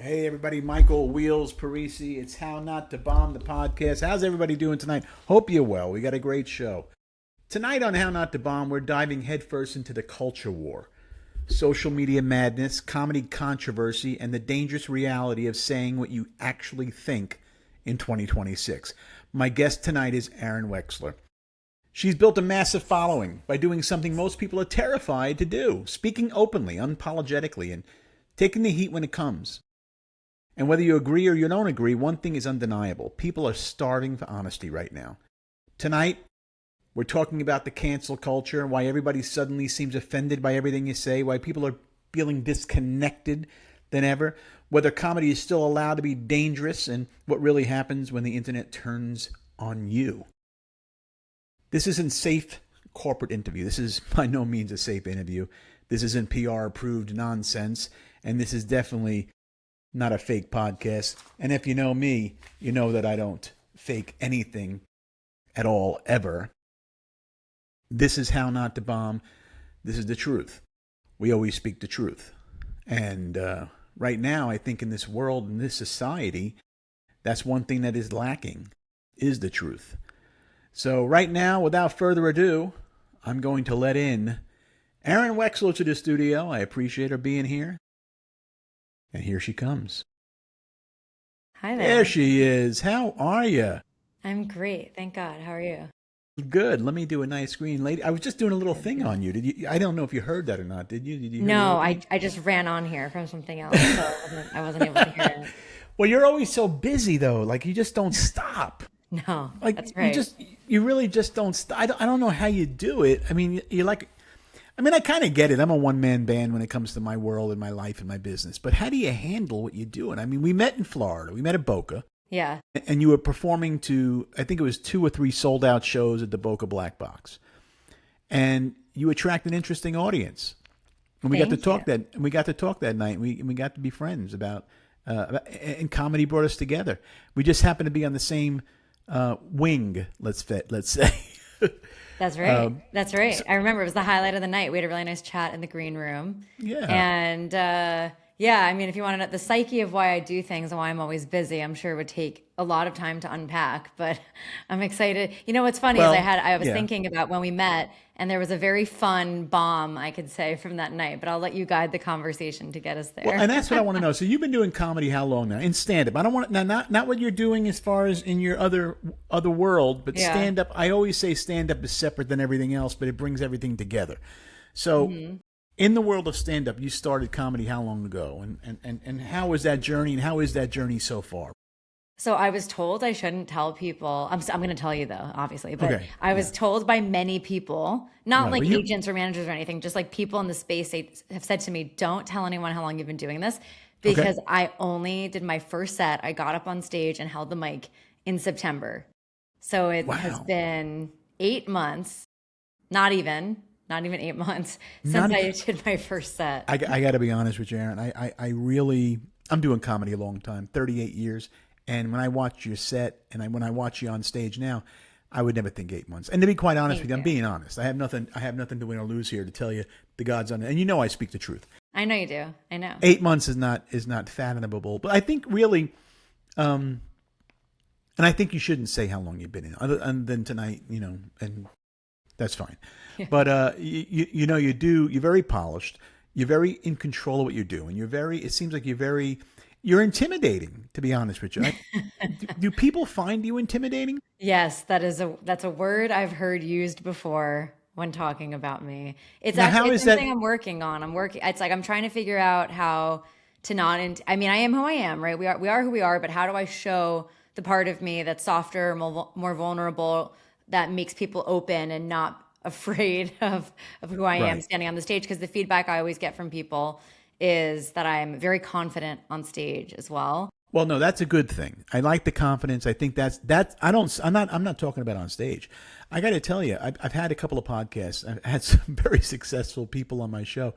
Hey everybody, Michael Wheels Parisi. It's How Not to Bomb the podcast. How's everybody doing tonight? Hope you're well. We got a great show. Tonight on How Not to Bomb, we're diving headfirst into the culture war. Social media madness, comedy controversy, and the dangerous reality of saying what you actually think in 2026. My guest tonight is Arynne Wexler. She's built a massive following by doing something most people are terrified to do, speaking openly, unapologetically, and taking the heat when it comes. And whether you agree or you don't agree, one thing is undeniable. People are starving for honesty right now. Tonight, we're talking about the cancel culture, why everybody suddenly seems offended by everything you say, why people are feeling disconnected than ever, whether comedy is still allowed to be dangerous, and what really happens when the internet turns on you. This isn't safe corporate interview. This is by no means a safe interview. This isn't PR-approved nonsense, and this is definitely not a fake podcast. And if you know me, you know that I don't fake anything at all, ever. This is How Not to Bomb. This is the truth. We always speak the truth. And right now, I think in this world, in this society, that's one thing that is lacking, is the truth. So right now, without further ado, I'm going to let in Arynne Wexler to the studio. I appreciate her being here. And here she comes. Hi there. There she is. How are you? I'm great. Thank God. How are you? Good. Let me do a nice screen, lady. I was just doing a little thing on you. Did you? I don't know if you heard that or not. Did you? Did you? No, I just ran on here from something else, so I wasn't able to hear it. Well, you're always so busy though. Like you just don't stop. No, Like that's right. you really just don't stop. I don't know how you do it. I mean, you're like, I mean, I kind of get it. I'm a one-man band when it comes to my world and my life and my business. But how do you handle what you're doing? I mean, we met in Florida. We met at Boca. Yeah. And you were performing to, I think it was 2 or 3 sold-out shows at the Boca Black Box. And you attract an interesting audience. And we got to talk Thank you. that. And we got to talk that night. We got to be friends and comedy brought us together. We just happened to be on the same wing. Let's say. That's right. That's right. I remember it was the highlight of the night. We had a really nice chat in the green room. Yeah. And yeah, I mean, if you want to know the psyche of why I do things and why I'm always busy, I'm sure it would take a lot of time to unpack, but I'm excited. You know, what's funny is Well, I was yeah. thinking about when we met, and there was a very fun bomb, I could say, from that night, but I'll let you guide the conversation to get us there. Well, and that's what I want to know. So you've been doing comedy how long now? In stand-up. I don't want now, not what you're doing as far as in your other world, but Yeah. stand-up. I always say stand-up is separate than everything else, but it brings everything together. So in the world of stand-up, you started comedy how long ago? And how was that journey, and how is that journey so far? So I was told I shouldn't tell people. I'm going to tell you though, obviously, but Okay. I was told by many people, not Right. like Well, you- agents or managers or anything, just like people in the space, they have said to me, don't tell anyone how long you've been doing this, because I only did my first set. I got up on stage and held the mic in September. So it has Wow. been 8 months, not even 8 months Not since I e- did my first set. I got to be honest with you, Aaron. I really, I'm doing comedy a long time, 38 years. And when I watch your set when I watch you on stage now, I would never think 8 months. And to be quite honest with you, I'm being honest. I have nothing to win or lose here to tell you the God's on it. And you know I speak the truth. I know you do. I know. 8 months is not fathomable. But I think really, and I think you shouldn't say how long you've been in, other than tonight, you know, and that's fine. But you know, you're very polished. You're very in control of what you're doing. It seems like you're intimidating, to be honest with you. Do people find you intimidating? Yes, that's a word I've heard used before when talking about me. It's Now, actually how it's is that? something I'm working on. It's like I'm trying to figure out how to not. I mean, I am who I am, right? We are who we are, but how do I show the part of me that's softer, more vulnerable, that makes people open and not afraid of who I am Right. standing on the stage? Because the feedback I always get from people is that I'm very confident on stage as well. Well, no, that's a good thing. I like the confidence. I think that's. I'm not talking about on stage. I got to tell you, I've had a couple of podcasts. I've had some very successful people on my show.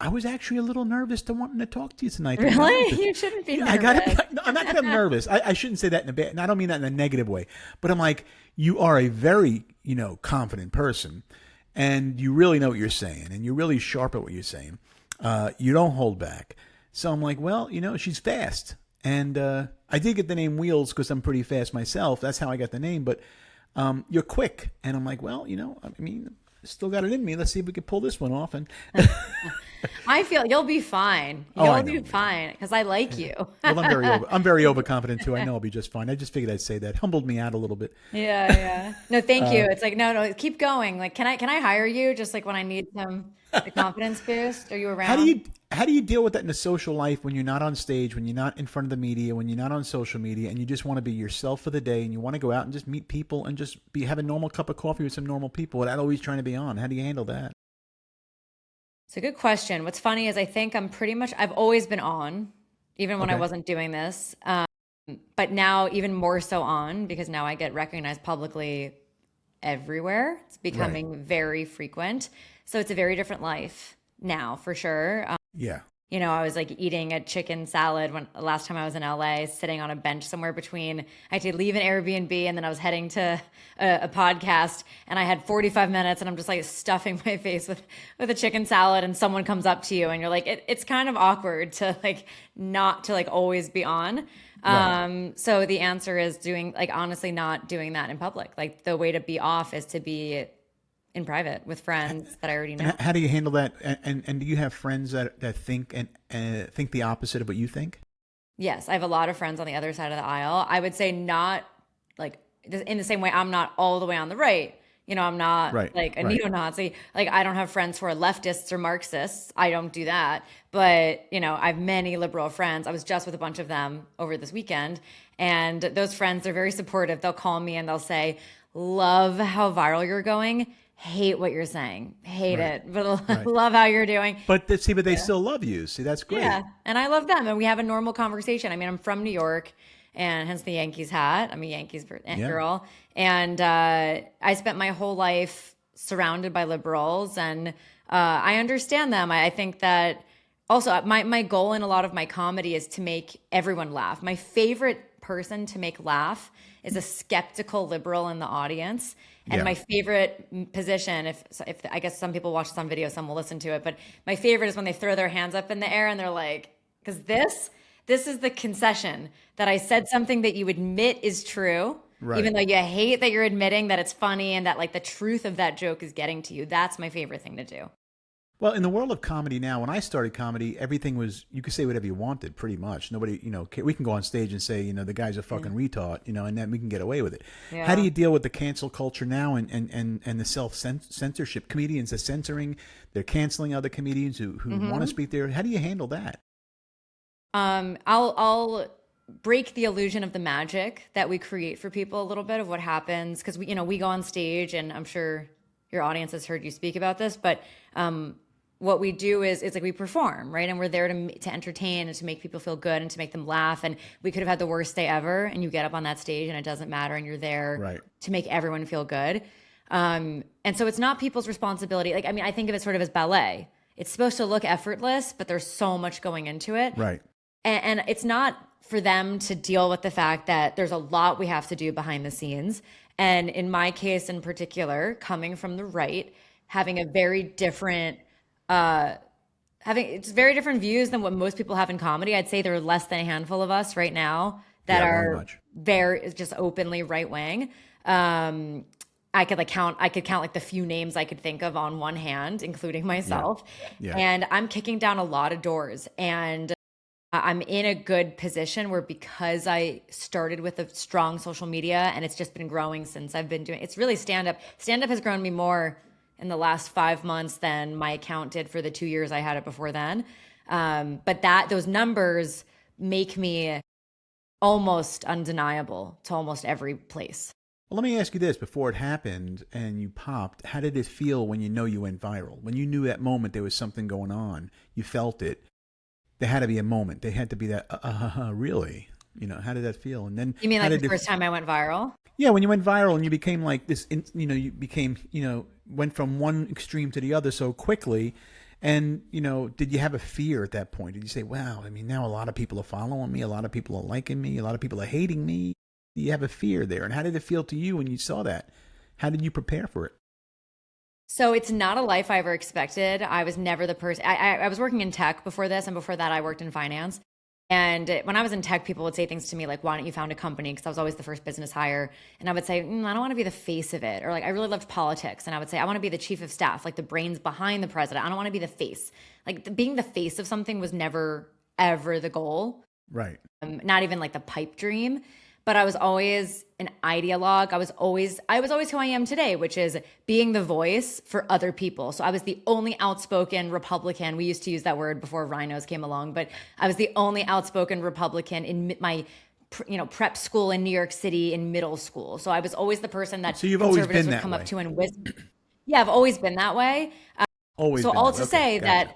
I was actually a little nervous to wanting to talk to you tonight. To be honest with Really? you. You shouldn't be I nervous. got. I'm not that I'm nervous. I shouldn't say that in a bad. And I don't mean that in a negative way. But I'm like, you are a very confident person, and you really know what you're saying, and you're really sharp at what you're saying. You don't hold back. So I'm like, well, she's fast. And I did get the name Wheels because I'm pretty fast myself. That's how I got the name. But you're quick. And I'm like, well, still got it in me. Let's see if we can pull this one off. And I feel you'll be fine. You'll be fine because I like you. Well, I'm very overconfident too. I know I'll be just fine. I just figured I'd say that. Humbled me out a little bit. Yeah. No, thank you. It's like, no, keep going. Like, can I hire you just like when I need the confidence boost? Are you around? How do you deal with that in the social life when you're not on stage, when you're not in front of the media, when you're not on social media, and you just want to be yourself for the day, and you want to go out and just meet people and just have a normal cup of coffee with some normal people without always trying to be on? How do you handle that? It's a good question. What's funny is I think I've always been on, even when I wasn't doing this. But now even more so on because now I get recognized publicly everywhere. It's becoming very frequent. So it's a very different life now for sure. Yeah. I was like eating a chicken salad last time I was in LA, sitting on a bench somewhere between, I had to leave an Airbnb and then I was heading to a podcast and I had 45 minutes and I'm just like stuffing my face with a chicken salad and someone comes up to you and you're like, it's kind of awkward to like, not to like always be on. Right. So the answer is honestly not doing that in public. Like the way to be off is to be in private with friends that I already know. How do you handle that? And do you have friends that think and think the opposite of what you think? Yes, I have a lot of friends on the other side of the aisle. I would say not like in the same way I'm not all the way on the right. I'm not like a neo-Nazi. Like I don't have friends who are leftists or Marxists. I don't do that. But, I have many liberal friends. I was just with a bunch of them over this weekend. And those friends are very supportive. They'll call me and they'll say, love how viral you're going. Hate what you're saying. Hate it. But love how you're doing. But they still love you. See, that's great. Yeah. And I love them. And we have a normal conversation. I mean, I'm from New York and hence the Yankees hat. I'm a Yankees girl. And I spent my whole life surrounded by liberals and I understand them. I think that also my goal in a lot of my comedy is to make everyone laugh. My favorite person to make laugh is a skeptical liberal in the audience. And my favorite position, if I guess some people watch this on video, some will listen to it, but my favorite is when they throw their hands up in the air and they're like, because this is the concession that I said something that you admit is true, even though you hate that you're admitting that it's funny and that like the truth of that joke is getting to you. That's my favorite thing to do. Well, in the world of comedy now, when I started comedy, everything was, you could say whatever you wanted, pretty much. Nobody, we can go on stage and say, the guy's a fucking retard, and then we can get away with it. Yeah. How do you deal with the cancel culture now and the self-censorship? Comedians are censoring, they're canceling other comedians who want to speak there. How do you handle that? I'll break the illusion of the magic that we create for people a little bit of what happens. Because we go on stage and I'm sure your audience has heard you speak about this, but what we do is like we perform, right? And we're there to entertain and to make people feel good and to make them laugh. And we could have had the worst day ever and you get up on that stage and it doesn't matter and you're there to make everyone feel good. And so it's not people's responsibility. Like, I mean, I think of it sort of as ballet. It's supposed to look effortless, but there's so much going into it. Right. And it's not for them to deal with the fact that there's a lot we have to do behind the scenes. And in my case in particular, coming from the right, having a very different it's very different views than what most people have in comedy. I'd say there are less than a handful of us right now that are very just openly right wing. I could count like the few names I could think of on one hand, including myself. Yeah. And I'm kicking down a lot of doors and I'm in a good position where because I started with a strong social media and it's just been growing since I've been doing it's really stand-up. Stand-up has grown me more in the last 5 months than my account did for the 2 years I had it before then. But those numbers make me almost undeniable to almost every place. Well, let me ask you this. Before it happened and you popped, how did it feel when you went viral? When you knew that moment there was something going on, you felt it. There had to be a moment. There had to be that, really? How did that feel? And then you mean like the first time I went viral? Yeah, when you went viral and you became like this, you became, went from one extreme to the other so quickly. And, did you have a fear at that point? Did you say, wow, I mean, now a lot of people are following me. A lot of people are liking me. A lot of people are hating me. Do you have a fear there? And how did it feel to you when you saw that? How did you prepare for it? So it's not a life I ever expected. I was never the person. I was working in tech before this, and before that, I worked in finance. And when I was in tech, people would say things to me like, "Why don't you found a company?" Because I was always the first business hire, and I would say, "I don't want to be the face of it," or like I really loved politics, and I would say, "I want to be the chief of staff, like the brains behind the president. I don't want to be the face." Like being the face of something was never ever the goal, Right. not even like the pipe dream. But I was always an ideologue. I was always who I am today, which is being the voice for other people. So I was the only outspoken Republican. We used to use that word before rhinos came along, but I was the only outspoken Republican in my prep school in New York City in middle school. So I was always the person that So you've always conservatives been would that come up way. to and whisper. Yeah, I've always been that way. Always So been all that way. to Okay, say gotcha. that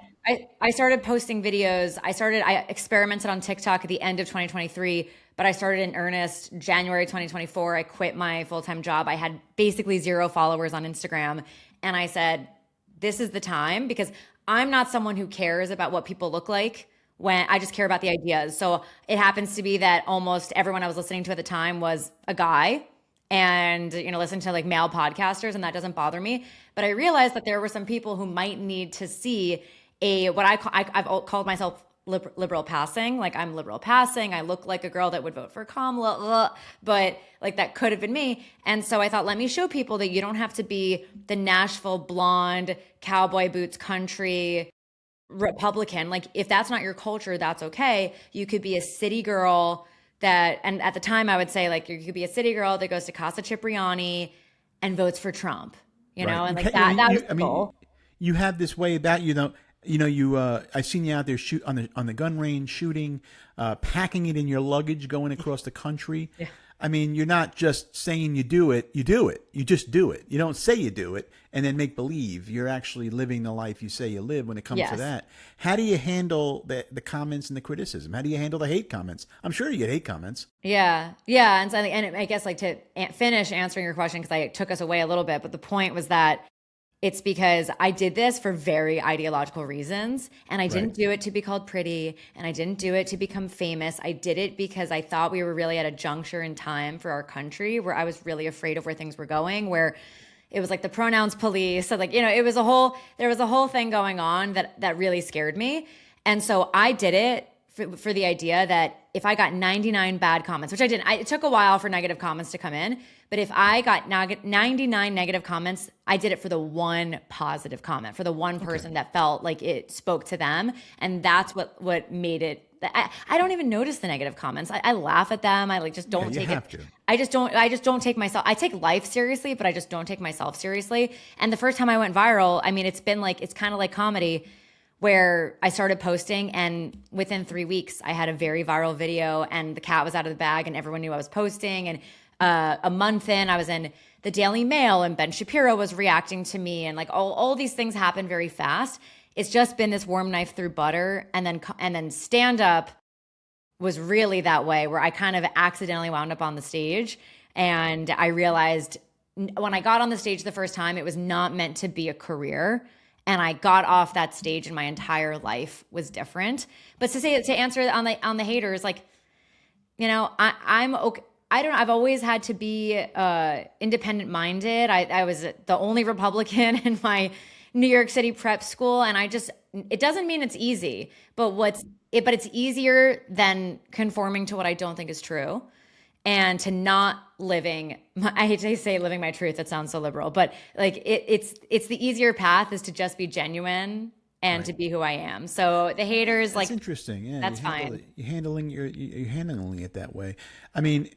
I started posting videos. I experimented on TikTok at the end of 2023, but I started in earnest January 2024. I quit my full-time job. I had basically 0 followers on Instagram. And I said, this is the time, because I'm not someone who cares about what people look like. When I just care about the ideas. So it happens to be that almost everyone I was listening to at the time was a guy, and listen to like male podcasters, and that doesn't bother me. But I realized that there were some people who might need to see what I've called myself liberal passing. Like I'm liberal passing. I look like a girl that would vote for Kamala, but like that could have been me. And so I thought, let me show people that you don't have to be the Nashville blonde cowboy boots country Republican. Like if that's not your culture, that's okay. You could be a city girl and at the time I would say like you could be a city girl that goes to Casa Cipriani and votes for Trump, Right. and like that was I the mean, goal. you have this way about you. I've seen you out there shoot on the gun range shooting, packing it in your luggage, going across the country. Yeah. I mean, you're not just saying you do it. You do it. You just do it. You don't say you do it and then make believe. You're actually living the life you say you live when it comes to Yes. that. How do you handle the comments and the criticism? How do you handle the hate comments? I'm sure you get hate comments. Yeah. Yeah. And so, and I guess like to finish answering your question, because I took us away a little bit, but the point was that it's because I did this for very ideological reasons. And I didn't Right. do it to be called pretty. And I didn't do it to become famous. I did it because I thought we were really at a juncture in time for our country where I was really afraid of where things were going, where it was like the pronouns police. So like, there was a whole thing going on that really scared me. And so I did it for the idea that if I got 99 bad comments, which I didn't, it took a while for negative comments to come in, but if I got 99 negative comments, I did it for the one positive comment, for the one person that felt like it spoke to them. And that's what made it. I don't even notice the negative comments. I laugh at them. I like just don't Yeah, you take have it. to. I just don't take myself. I take life seriously, but I just don't take myself seriously. And the first time I went viral, I mean, it's kind of like comedy, where I started posting, and within 3 weeks I had a very viral video, and the cat was out of the bag and everyone knew I was posting. And a month in, I was in the Daily Mail and Ben Shapiro was reacting to me, and like all these things happened very fast. It's just been this warm knife through butter. And then stand up was really that way, where I kind of accidentally wound up on the stage. And I realized when I got on the stage the first time, it was not meant to be a career. And I got off that stage and my entire life was different. But to answer on the haters, like, I'm okay. I don't know. I've always had to be independent minded. I was the only Republican in my New York City prep school. And it doesn't mean it's easy, but it's easier than conforming to what I don't think is true, and to not I hate to say living my truth. That sounds so liberal, but like it's the easier path is to just be genuine and to be who I am. So the haters, That's like, interesting. Yeah, that's fine. You're handling it that way. I mean,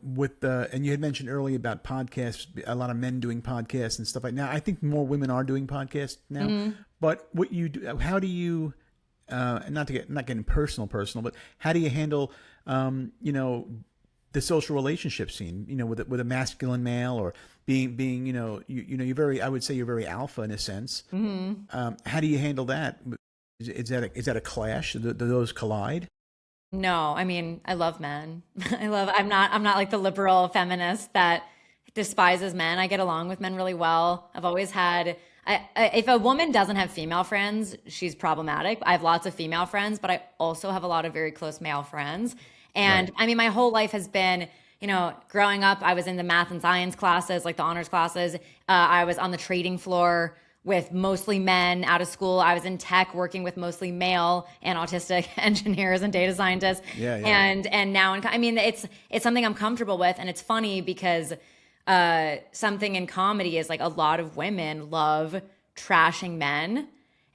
with and you had mentioned earlier about podcasts, a lot of men doing podcasts and stuff like that. Now, I think more women are doing podcasts now. Mm-hmm. But what you do, how do you, not getting personal, but how do you handle, the social relationship scene, with a masculine male, or being, you're very, I would say you're very alpha in a sense. Mm-hmm. How do you handle that? Is that a clash? Do those collide? No, I mean, I love men. I'm not like the liberal feminist that despises men. I get along with men really well. I've always had, if a woman doesn't have female friends, she's problematic. I have lots of female friends, but I also have a lot of very close male friends. And Right. I mean, my whole life has been, growing up, I was in the math and science classes, like the honors classes. I was on the trading floor with mostly men out of school. I was in tech working with mostly male and autistic engineers and data scientists. Yeah. And now, it's something I'm comfortable with. And it's funny because something in comedy is like a lot of women love trashing men.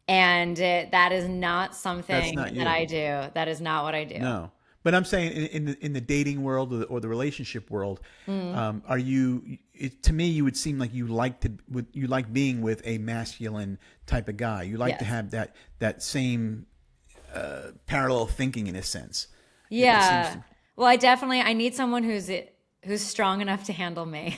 And that is not something that I do. That is not what I do. No. But I'm saying in the dating world or the relationship world, are you? To me, you would seem like you like being with a masculine type of guy. You like to have that same parallel thinking in a sense. Yeah. Well, I need someone who's strong enough to handle me.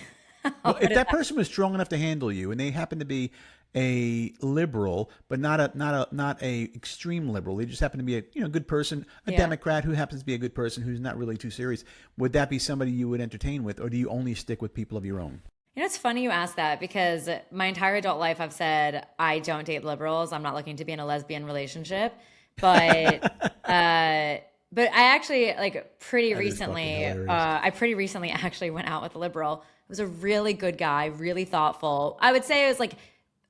Well, if that person was strong enough to handle you, and they happen to be a liberal, but not a extreme liberal, they just happen to be a good person, a Democrat who happens to be a good person who's not really too serious, would that be somebody you would entertain with, or do you only stick with people of your own? It's funny you ask that, because my entire adult life I've said I don't date liberals. I'm not looking to be in a lesbian relationship, but I actually pretty recently actually went out with a liberal. It was a really good guy, really thoughtful. I would say it was like,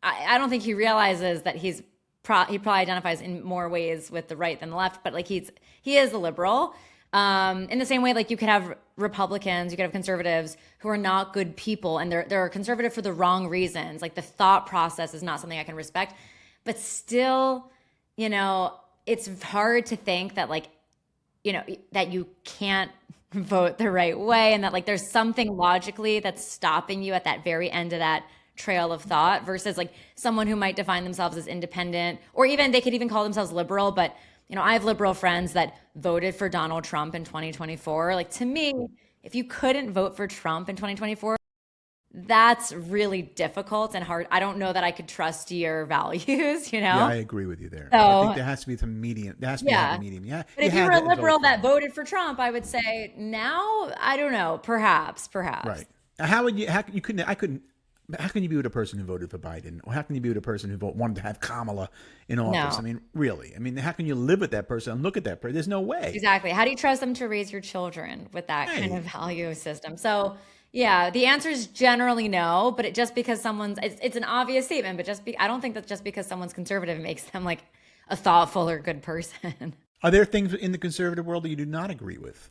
I don't think he realizes that he probably identifies in more ways with the right than the left, but he is a liberal. In the same way, you could have Republicans, you could have conservatives who are not good people, and they're conservative for the wrong reasons. The thought process is not something I can respect, but still, it's hard to think that that you can't vote the right way, and that there's something logically that's stopping you at that very end of that trail of thought, versus someone who might define themselves as independent, or even they could even call themselves liberal, but I have liberal friends that voted for Donald Trump in 2024. To me, if you couldn't vote for Trump in 2024, that's really difficult and hard. I don't know that I could trust your values, Yeah, I agree with you there. So, I think there has to be some medium. There has to be a medium. Yeah. But if you were a liberal that voted for Trump, I would say now, I don't know, perhaps. Right. How would you? How can you be with a person who voted for Biden, or how can you be with a person who wanted to have Kamala in office? No. Really? How can you live with that person and look at that person? There's no way. Exactly. How do you trust them to raise your children with that kind of value system? So, yeah, the answer is generally no, but just because it's an obvious statement, but I don't think that just because someone's conservative makes them a thoughtful or good person. Are there things in the conservative world that you do not agree with?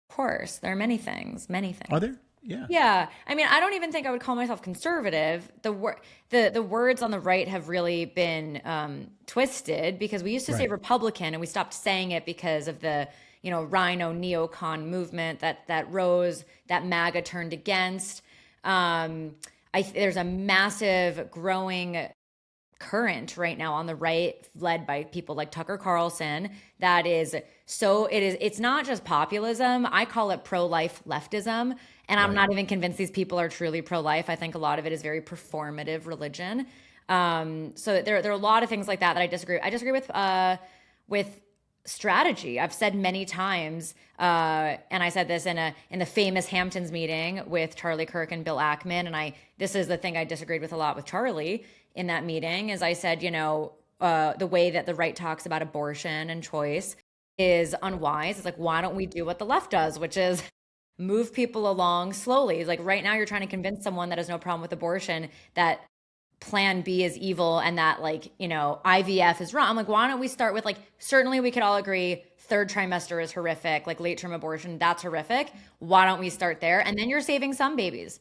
Of course. There are many things. Are there? Yeah. Yeah. I don't even think I would call myself conservative. The words on the right have really been twisted, because we used to say Republican, and we stopped saying it because of the rhino neocon movement that rose, that MAGA turned against. There's a massive growing current right now on the right, led by people like Tucker Carlson, that is it's not just populism. I call it pro-life leftism. And I'm not even convinced these people are truly pro-life. I think a lot of it is very performative religion. So there are a lot of things like that I disagree. I disagree with strategy. I've said many times, and I said this in the famous Hamptons meeting with Charlie Kirk and Bill Ackman. And this is the thing I disagreed with a lot with Charlie in that meeting, is I said, the way that the right talks about abortion and choice is unwise. It's why don't we do what the left does, which is move people along slowly. Right now you're trying to convince someone that has no problem with abortion that plan B is evil, and that IVF is wrong. I'm why don't we start with certainly we could all agree third trimester is horrific, late term abortion, that's horrific. Why don't we start there? And then you're saving some babies,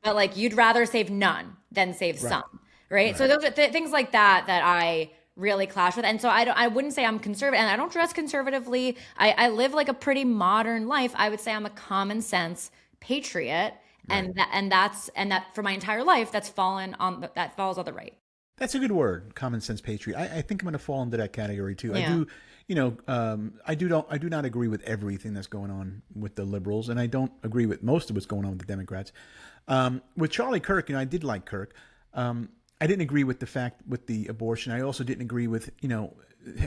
but you'd rather save none than save some, right? So those are things like that I really clash with. And so I wouldn't say I'm conservative, and I don't dress conservatively. I live a pretty modern life. I would say I'm a common sense patriot, and that for my entire life that falls on the right. That's a good word, common sense patriot. I think I'm going to fall into that category too. Yeah. I do not agree with everything that's going on with the liberals, and I don't agree with most of what's going on with the Democrats. With Charlie Kirk, I did like Kirk. I didn't agree with the fact with the abortion. I also didn't agree with,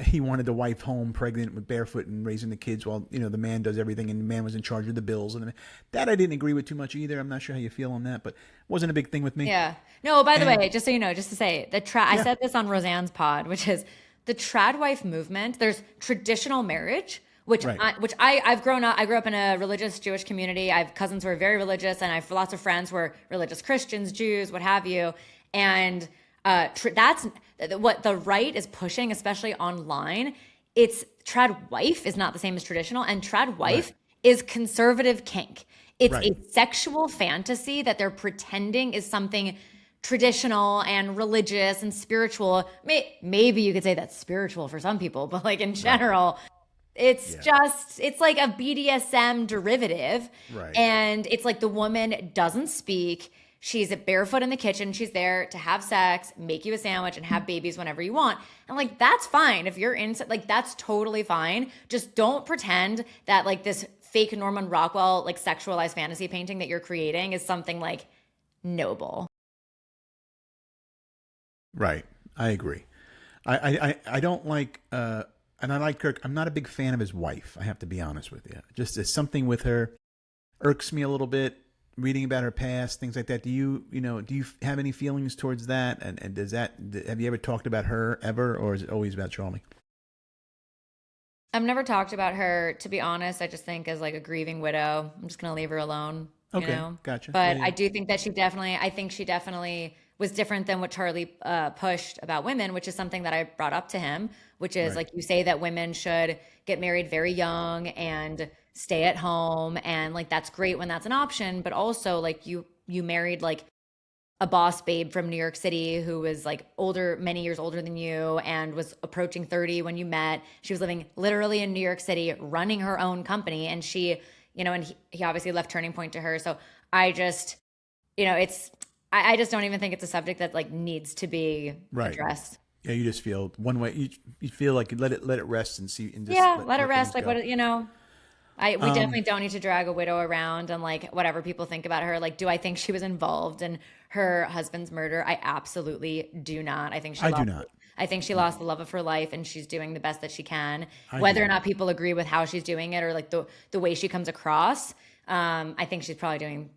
he wanted the wife home pregnant with barefoot and raising the kids while, the man does everything, and the man was in charge of the bills. And that I didn't agree with too much either. I'm not sure how you feel on that, but it wasn't a big thing with me. Yeah. No, by the way, just so you know, just to say, I said this on Roseanne's pod, which is the trad wife movement. There's traditional marriage, which Right. I've grown up. I grew up in a religious Jewish community. I have cousins who are very religious, and I have lots of friends who are religious Christians, Jews, what have you. And that's what the right is pushing, especially online. It's trad wife is not the same as traditional, and trad Right. wife is conservative kink. It's Right. a sexual fantasy that they're pretending is something traditional and religious and spiritual. Maybe you could say that's spiritual for some people, but like in Right. general, it's Yeah. just, it's like a BDSM derivative. Right. And it's like the woman doesn't speak. She's barefoot in the kitchen. She's there to have sex, make you a sandwich, and have babies whenever you want. And like, that's fine. If you're into, like, that's totally fine. Just don't pretend that like this fake Norman Rockwell, like sexualized fantasy painting that you're creating is something like noble. Right. I agree. I don't like and I like Kirk. I'm not a big fan of his wife. I have to be honest with you. Just there's something with her irks me a little bit. Reading about her past, things like that. Do you have any feelings towards that? And does that have you ever talked about her ever, or is it always about Charlie? I've never talked about her, to be honest. I just think as like a grieving widow, I'm just gonna leave her alone, you Okay, know. gotcha. Yeah, But yeah. I do think that I think she definitely was different than what Charlie pushed about women, which is something that I brought up to him, which is Right. like you say that women should get married very young and stay at home, and like that's great when that's an option, but also like you married like a boss babe from New York City who was like older, many years older than you, and was approaching 30 when you met. She was living literally in New York City, running her own company. And she, and he obviously left Turning Point to her. So I just, I just don't even think it's a subject that like needs to be Right. addressed. Yeah, you just feel one way. You feel like let it rest and see and just Yeah, let it let things rest. Like go. we definitely don't need to drag a widow around and like whatever people think about her. Like, do I think she was involved in her husband's murder? I absolutely do not. I do not. I think she lost the love of her life, and she's doing the best that she can. I Whether or do. not people agree with how she's doing it or like the way she comes across, I think she's doing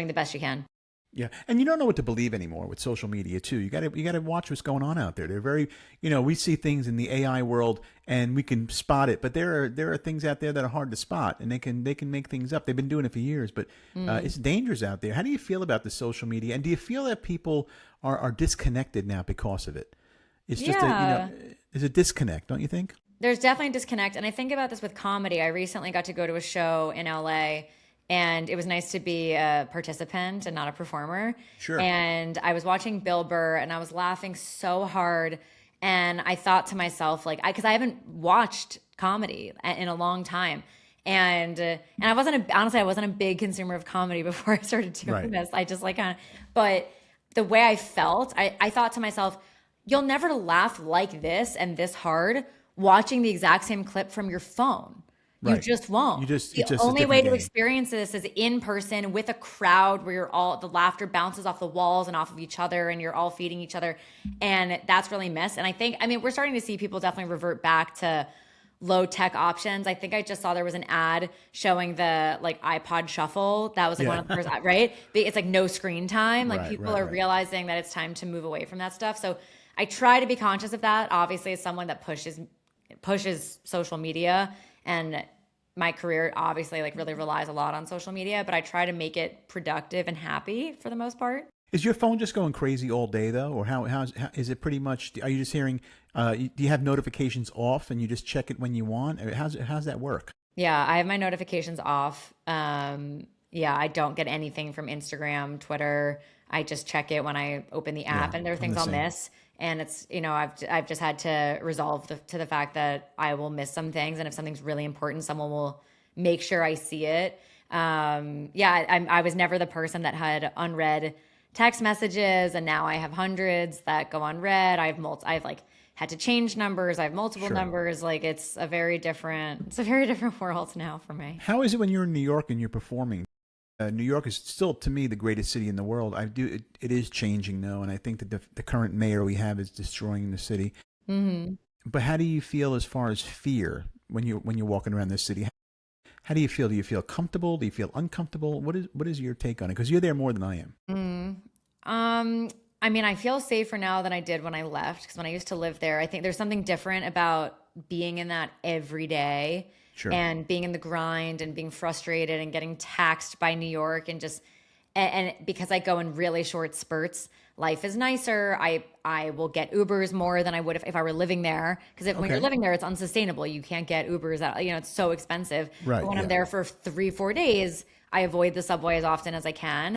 the best she can. Yeah, and you don't know what to believe anymore with social media too. You got to watch what's going on out there. They're very, we see things in the AI world and we can spot it, but there are things out there that are hard to spot, and they can make things up. They've been doing it for years, but it's dangerous out there. How do you feel about the social media, and do you feel that people are disconnected now because of it? It's just Yeah. is a disconnect, don't you think? There's definitely a disconnect. And I think about this with comedy. I recently got to go to a show in LA, and it was nice to be a participant and not a performer. Sure. And I was watching Bill Burr, and I was laughing so hard. And I thought to myself, like, because I haven't watched comedy in a long time. And I honestly, I wasn't a big consumer of comedy before I started doing Right. this. I just like kind of, but the way I felt, I thought to myself, you'll never laugh like this and this hard watching the exact same clip from your phone. You Right. just won't. It's The just a only way different to game. experience this is in person with a crowd where the laughter bounces off the walls and off of each other, and you're all feeding each other. And that's really missed. And we're starting to see people definitely revert back to low tech options. I think I just saw there was an ad showing the like iPod Shuffle. That was like one of the first, right? It's like no screen time. Like Right, people right, are right. realizing that it's time to move away from that stuff. So I try to be conscious of that. Obviously, as someone that pushes social media, and my career obviously like really relies a lot on social media, but I try to make it productive and happy for the most part. Is your phone just going crazy all day though, or how is it pretty much? Are you just hearing? Do you have notifications off and you just check it when you want? Or how's that work? Yeah, I have my notifications off. Yeah, I don't get anything from Instagram, Twitter. I just check it when I open the app, Yeah, and there are I'm things the I'll same. miss. And it's, I've just had to resolve to the fact that I will miss some things, and if something's really important, someone will make sure I see it. Yeah, I was never the person that had unread text messages, and now I have hundreds that go unread. I've like had to change numbers. I have multiple Sure. numbers. Like it's a very different world now for me. How is it when you're in New York and you're performing? New York is still, to me, the greatest city in the world. It is changing though, and I think that the current mayor we have is destroying the city. Hmm. But how do you feel as far as fear when you're walking around this city? How do you feel? Do you feel comfortable? Do you feel uncomfortable? What is your take on it? Because you're there more than I am. I mean, I feel safer now than I did when I left, because when I used to live there, I think there's something different about being in that every day Sure. and being in the grind and being frustrated and getting taxed by New York and just and because I go in really short spurts, life is nicer. I will get Ubers more than I would if I were living there. Because when you're Okay. living there, it's unsustainable. You can't get Ubers out, it's so expensive. Right. But when I'm Yeah. there for 3-4 days, I avoid the subway as often as I can.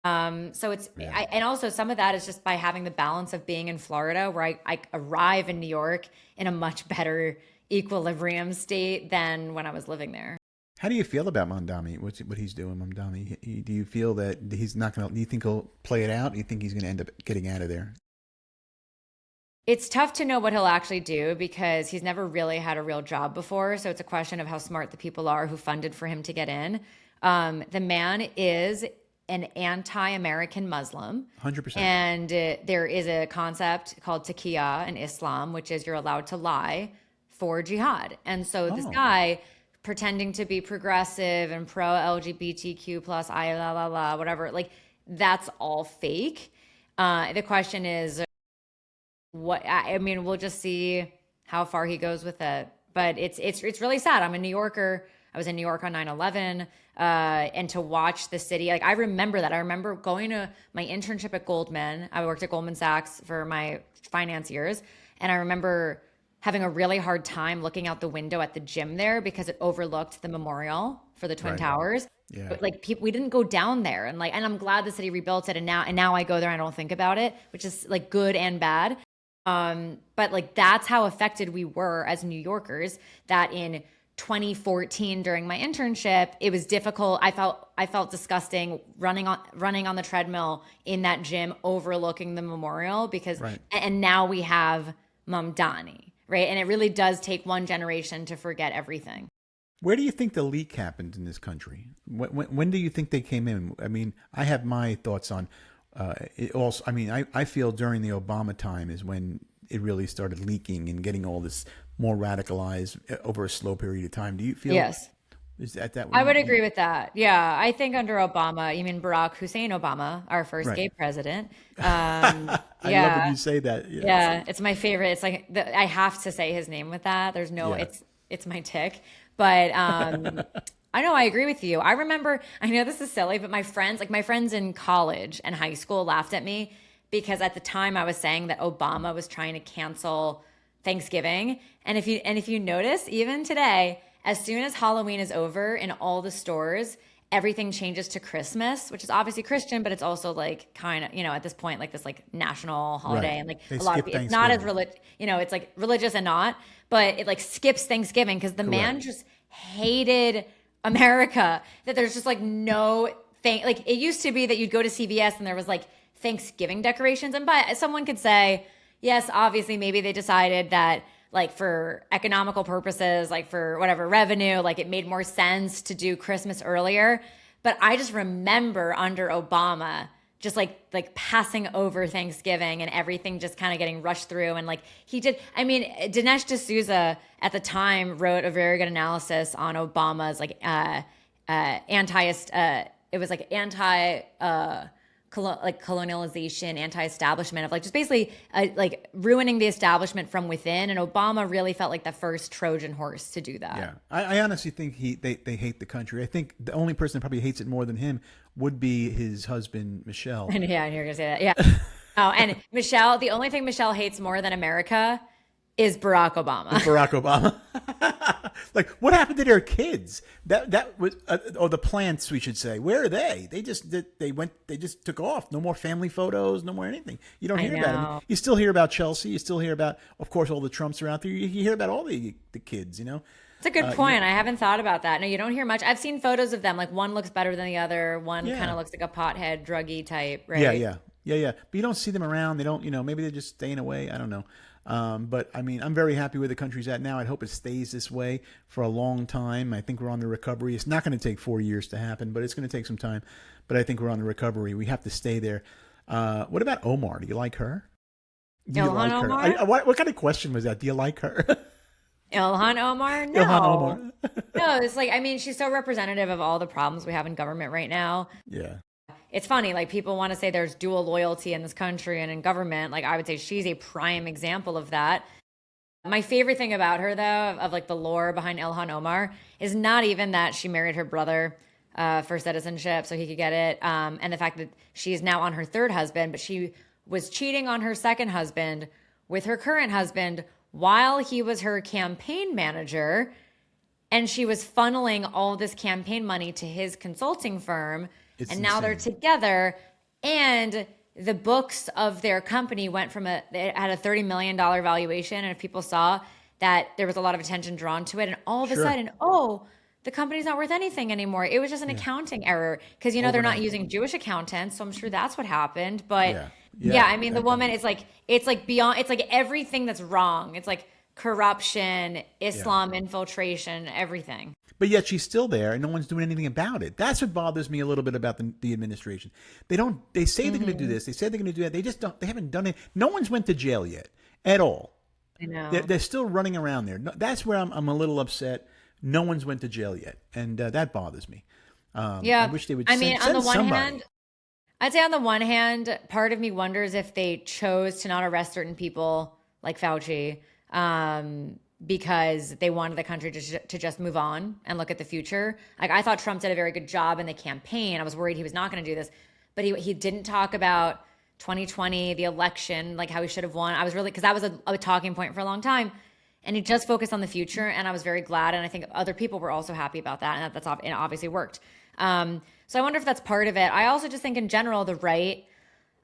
So Yeah. and also some of that is just by having the balance of being in Florida, where I arrive in New York in a much better equilibrium state than when I was living there. How do you feel about Mondami? What he's doing, Mondami? Do you feel that he's not going to? Do you think he'll play it out? Do you think he's going to end up getting out of there? It's tough to know what he'll actually do because he's never really had a real job before. So it's a question of how smart the people are who funded for him to get in. The man is an anti-American Muslim. 100%. And there is a concept called taqiyya in Islam, which is you're allowed to lie for jihad. And so this guy pretending to be progressive and pro LGBTQ plus whatever, like that's all fake. The question is we'll just see how far he goes with it. But it's really sad. I'm a New Yorker. I was in New York on 9/11, and to watch the city, like I remember that. I remember going to my internship at Goldman. I worked at Goldman Sachs for my finance years, and I remember having a really hard time looking out the window at the gym there because it overlooked the memorial for the Twin Towers. Yeah. But like we didn't go down there, and I'm glad the city rebuilt it, and now I go there and I don't think about it, which is like good and bad. But like that's how affected we were as New Yorkers, that in 2014 during my internship, it was difficult. I felt disgusting running on the treadmill in that gym overlooking the memorial because and now we have Mamdani, right? And it really does take one generation to forget everything. Where do you think the leak happened in this country? When do you think they came in? I mean, I have my thoughts on it also. I mean, I feel during the Obama time is when it really started leaking and getting all this more radicalized over a slow period of time. Do you feel? Yes. Is that I would agree with that. Yeah. I think under Obama, you mean Barack Hussein Obama, our first gay president. I love when you say that. Yeah. It's my favorite. It's like, I have to say his name with that. There's no, it's my tick. But I know I agree with you. I remember, I know this is silly, but my friends in college and high school laughed at me because at the time I was saying that Obama was trying to cancel Thanksgiving. And if you notice, even today, as soon as Halloween is over in all the stores, everything changes to Christmas, which is obviously Christian, but it's also like kind of, at this point, like this like national holiday. And like They a lot of skip it's not as Thanksgiving. it's like religious and not, but it like skips Thanksgiving because the man just hated America, that there's just like no thing. Like it used to be that you'd go to CVS and there was like Thanksgiving decorations. And someone could say, yes, obviously maybe they decided that like for economical purposes, like for whatever revenue, like it made more sense to do Christmas earlier. But I just remember under Obama, just like passing over Thanksgiving and everything just kind of getting rushed through. And like he did, I mean, Dinesh D'Souza at the time wrote a very good analysis on Obama's like colonialization, anti-establishment, of like just basically like ruining the establishment from within. And Obama really felt like the first Trojan horse to do that. Yeah, I honestly think they hate the country. I think the only person that probably hates it more than him would be his husband, Michelle. And yeah, you're gonna say that. Yeah. Oh, and Michelle, the only thing Michelle hates more than America is Barack Obama. Barack Obama. Like, what happened to their kids? That was, or the plants, we should say. Where are they? They just took off. No more family photos. No more anything. You don't hear about them. You still hear about Chelsea. You still hear about, of course, all the Trumps are out there. You hear about all the kids. It's a good point. I haven't thought about that. No, you don't hear much. I've seen photos of them. Like one looks better than the other. One kind of looks like a pothead, druggy type, right? Yeah. But you don't see them around. They don't, maybe they're just staying away. I don't know. But I mean, I'm very happy where the country's at now. I hope it stays this way for a long time. I think we're on the recovery. It's not going to take 4 years to happen, but it's going to take some time. But I think we're on the recovery. We have to stay there. What about Omar? Do you like her? Do you like her? Omar? What kind of question was that? Do you like her? Ilhan Omar? No. Ilhan Omar. No, it's like, I mean, she's so representative of all the problems we have in government right now. Yeah. It's funny, like people want to say there's dual loyalty in this country and in government. Like I would say she's a prime example of that. My favorite thing about her, though, of like the lore behind Ilhan Omar, is not even that she married her brother for citizenship so he could get it, and the fact that she's now on her third husband, but she was cheating on her second husband with her current husband while he was her campaign manager, and she was funneling all this campaign money to his consulting firm, and now they're together, and the books of their company went from it had a $30 million valuation. And if people saw that there was a lot of attention drawn to it, and all of a sudden, the company's not worth anything anymore. It was just an accounting error because, they're not using Jewish accountants. So I'm sure that's what happened. But I mean, the woman is like, it's like beyond, it's like everything that's wrong. It's like corruption, Islam infiltration, everything. But yet she's still there and no one's doing anything about it. That's what bothers me a little bit about the administration. They say they're going to do this. They say they're going to do that. They just don't. They haven't done it. No one's went to jail yet at all. I know. They're still running around there. That's where I'm a little upset. No one's went to jail yet. And that bothers me. I wish they would send on the one somebody. hand, I'd say on the one hand, part of me wonders if they chose to not arrest certain people like Fauci, because they wanted the country to just move on and look at the future. Like, I thought Trump did a very good job in the campaign. I was worried he was not going to do this, but he didn't talk about 2020, the election, like how he should have won. I was really, because that was a talking point for a long time, and he just focused on the future, and I was very glad, and I think other people were also happy about that, and it obviously worked. So I wonder if that's part of it. I also just think in general, the right,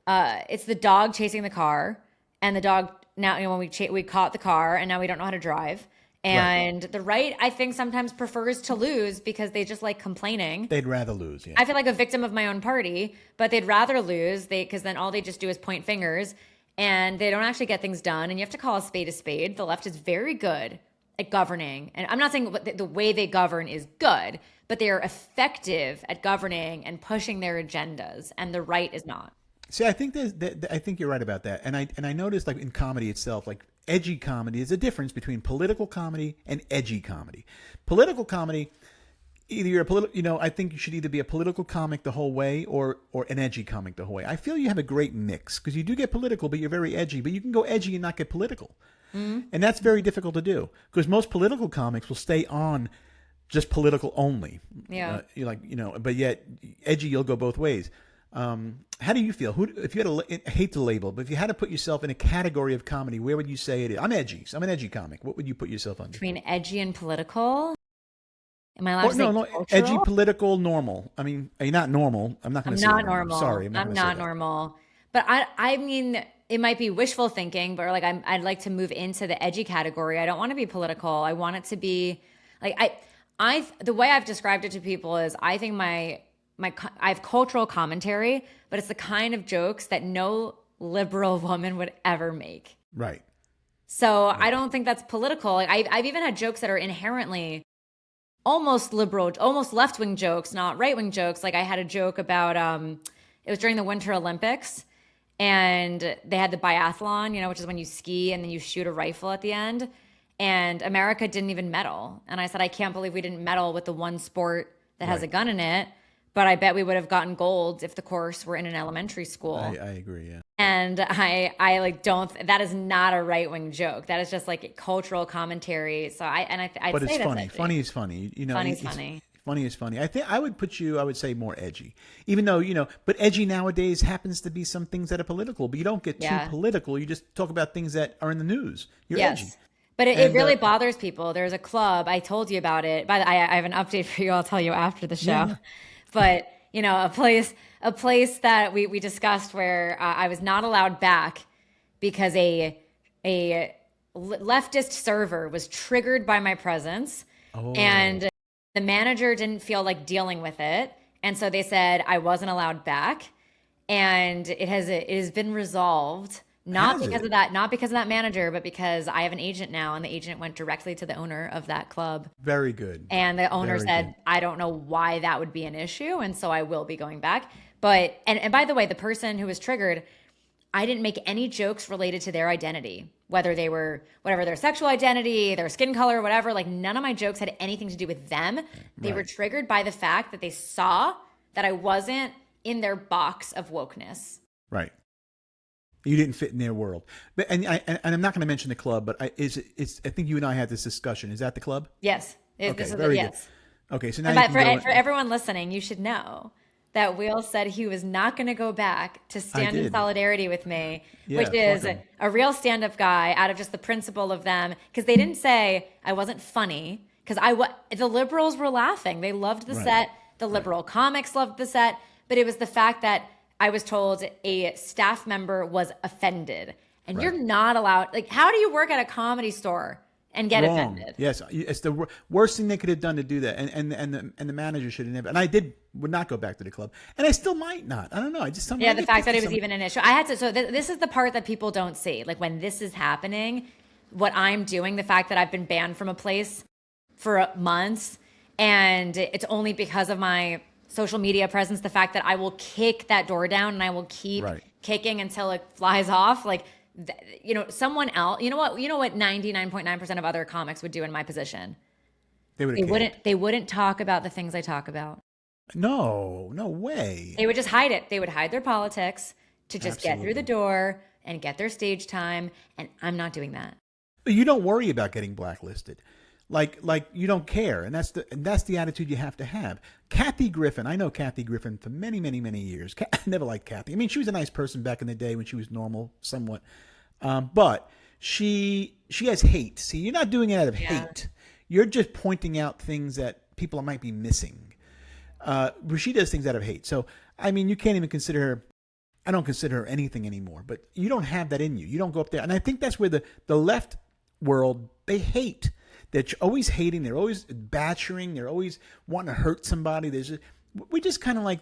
it's the dog chasing the car, and the dog now, when we caught the car and now we don't know how to drive. And the right, I think, sometimes prefers to lose because they just like complaining. They'd rather lose. Yeah. I feel like a victim of my own party, but they'd rather lose because then all they just do is point fingers and they don't actually get things done. And you have to call a spade a spade. The left is very good at governing. And I'm not saying the way they govern is good, but they are effective at governing and pushing their agendas. And the right is not. See, I think I think you're right about that, and I noticed, like, in comedy itself, like edgy comedy, there's a difference between political comedy and edgy comedy. Political comedy, either you're I think you should either be a political comic the whole way or an edgy comic the whole way. I feel you have a great mix because you do get political, but you're very edgy. But you can go edgy and not get political, and that's very difficult to do because most political comics will stay on just political only. Yeah, but yet edgy, you'll go both ways. How do you feel? If you had I hate the label, but if you had to put yourself in a category of comedy, where would you say it is? I'm edgy. So I'm an edgy comic. What would you put yourself under? Between edgy and political? Am I allowed to say cultural? Edgy, political, normal. I mean, are you not normal? I'm not going to say not normal. Sorry, I'm not normal. But I mean, it might be wishful thinking, but like I'd like to move into the edgy category. I don't want to be political. I want it to be like the way I've described it to people is I think I have cultural commentary, but it's the kind of jokes that no liberal woman would ever make. Right. So I don't think that's political. Like I've even had jokes that are inherently almost liberal, almost left-wing jokes, not right-wing jokes. Like I had a joke about, it was during the Winter Olympics and they had the biathlon, which is when you ski and then you shoot a rifle at the end. And America didn't even medal. And I said, I can't believe we didn't medal with the one sport that has a gun in it. But I bet we would have gotten gold if the course were in an elementary school. I agree, yeah. And I like don't. That is not a right wing joke. That is just like a cultural commentary. So I'd but say it's that's funny. edgy. Funny is funny. Funny's funny. Funny is funny. I think I would put you. I would say more edgy, even though But edgy nowadays happens to be some things that are political. But you don't get too political. You just talk about things that are in the news. You're edgy. But it really bothers people. There's a club. I told you about it. But I have an update for you. I'll tell you after the show. Yeah. But a place that we discussed where I was not allowed back because a leftist server was triggered by my presence, and the manager didn't feel like dealing with it, and so they said I wasn't allowed back, and it has been resolved. Not because of that manager, but because I have an agent now, and the agent went directly to the owner of that club. Very good. And the owner said, I don't know why that would be an issue, and so I will be going back. But and by the way, the person who was triggered, I didn't make any jokes related to their identity, whether they were whatever their sexual identity, their skin color, whatever. Like none of my jokes had anything to do with them. They were triggered by the fact that they saw that I wasn't in their box of wokeness. Right. You didn't fit in their world. But and I'm not going to mention the club, but I think you and I had this discussion. Is that the club? Yes. Okay, This is very yes. good. Okay, so now you But can go. for everyone listening, you should know that Will said he was not going to go back to I stand in did. solidarity with me, Yeah, which is fuck 'em. a real stand-up guy out of just the principle of them. Because they didn't say I wasn't funny, because the liberals were laughing. They loved the Right. set. The liberal comics loved the set. But it was the fact that I was told a staff member was offended. And you're Right. not allowed, like, how do you work at a comedy store and get Wrong. offended? Yes, it's the worst thing they could have done to do that, and the manager should have never. And would not go back to the club, and I still might not. I don't know. I just Yeah, the fact that it was even an issue. I had to. So this is the part that people don't see. Like when this is happening, what I'm doing, the fact that I've been banned from a place for months, and it's only because of my social media presence. The fact that I will kick that door down and I will keep Right. kicking until it flies off. Like, someone else. You know what? 99.9% of other comics would do in my position. They would. They wouldn't talk about the things I talk about. No way. They would just hide it. They would hide their politics to just get through Absolutely. the door and get their stage time. And I'm not doing that. You don't worry about getting blacklisted. Like you don't care, and that's the attitude you have to have. Kathy Griffin, I know Kathy Griffin for many years. I never liked Kathy. I mean, she was a nice person back in the day when she was normal, somewhat, but she has hate. See, you're not doing it out of hate. You're just pointing out things that people might be missing. She does things out of hate. So I mean, you can't even consider her. I don't consider her anything anymore. But you don't have that in you. You don't go up there, and I think that's where the left world, they hate. They're always hating. They're always bashing. They're always wanting to hurt somebody. We just kind of like,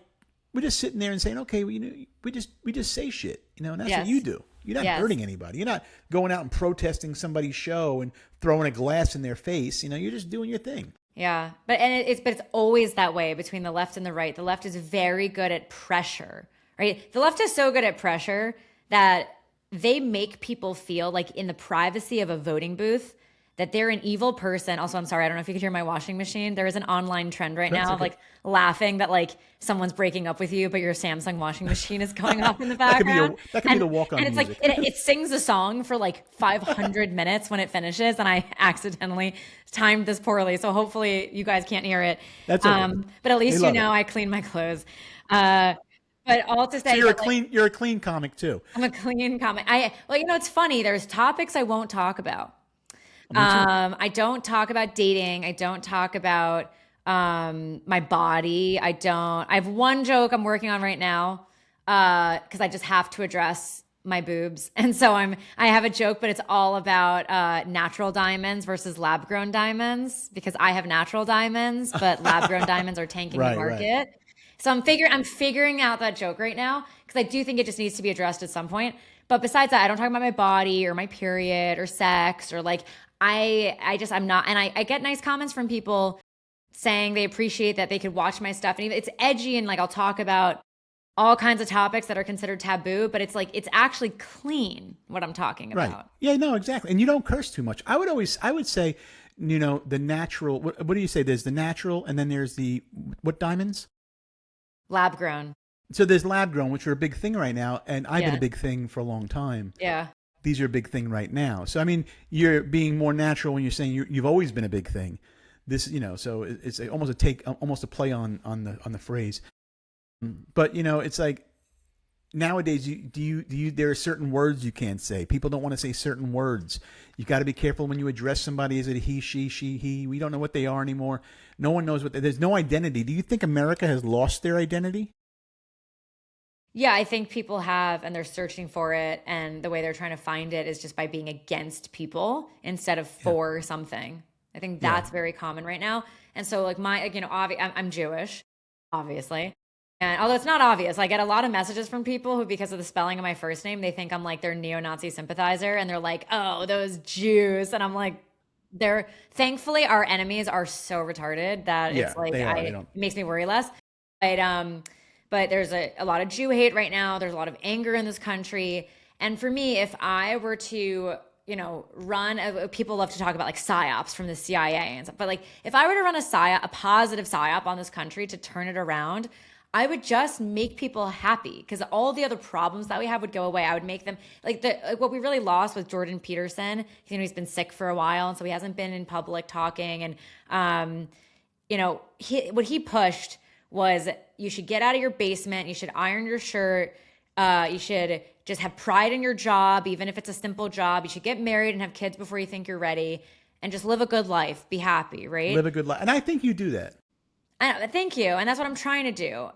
we're just sitting there and saying, okay, well, we just say shit, and that's what you do. You're not hurting anybody. You're not going out and protesting somebody's show and throwing a glass in their face. You're just doing your thing. Yeah, but it's always that way between the left and the right. The left is very good at pressure, right? The left is so good at pressure that they make people feel like in the privacy of a voting booth that they're an evil person. Also, I'm sorry, I don't know if you could hear my washing machine. There is an online trend right now of like laughing that like someone's breaking up with you, but your Samsung washing machine is going off in the background. That could be the walk-on and it's music. like it sings a song for like 500 minutes when it finishes, and I accidentally timed this poorly, so hopefully you guys can't hear it. That's okay. But at least it. I clean my clothes. But all to say, So you're a clean comic too. I'm a clean comic. It's funny. There's topics I won't talk about. Me too. I don't talk about dating. I don't talk about my body. I have one joke I'm working on right now because I just have to address my boobs. And so I have a joke, but it's all about natural diamonds versus lab grown diamonds, because I have natural diamonds, but lab grown diamonds are tanking the market. Right. So I'm figuring out that joke right now because I do think it just needs to be addressed at some point. But besides that, I don't talk about my body or my period or sex or like I'm not. And I get nice comments from people saying they appreciate that they could watch my stuff. And it's edgy and like I'll talk about all kinds of topics that are considered taboo, but it's like it's actually clean what I'm talking about. Right. Yeah, no, exactly. And you don't curse too much. I would say, the natural, what do you say? There's the natural and then there's what diamonds? Lab grown. So there's lab grown, which are a big thing right now, and I've been a big thing for a long time. Yeah. These are a big thing right now. So I mean, you're being more natural when you're saying you've always been a big thing. This, so it's almost a play on the phrase. But it's like nowadays, there are certain words you can't say. People don't want to say certain words. You got to be careful when you address somebody. Is it he, she, he? We don't know what they are anymore. No one knows there's no identity. Do you think America has lost their identity? Yeah, I think people have, and they're searching for it. And the way they're trying to find it is just by being against people instead of for something. I think that's very common right now. And so like I'm Jewish, obviously. And although it's not obvious, I get a lot of messages from people who, because of the spelling of my first name, they think I'm like their neo-Nazi sympathizer. And they're like, oh, those Jews. And I'm like, thankfully our enemies are so retarded that it's like, it makes me worry less. But there's a lot of Jew hate right now. There's a lot of anger in this country. And for me, if I were to, run, people love to talk about like psyops from the CIA and stuff. But like, if I were to run a positive psyop on this country to turn it around, I would just make people happy because all the other problems that we have would go away. I would make them like what we really lost with Jordan Peterson. You know, he's been sick for a while, and so he hasn't been in public talking. And you know, what he pushed was you should get out of your basement, you should iron your shirt, you should just have pride in your job, even if it's a simple job. You should get married and have kids before you think you're ready, and just live a good life, be happy, right? Live a good life, and I think you do that. I know, thank you, and that's what I'm trying to do.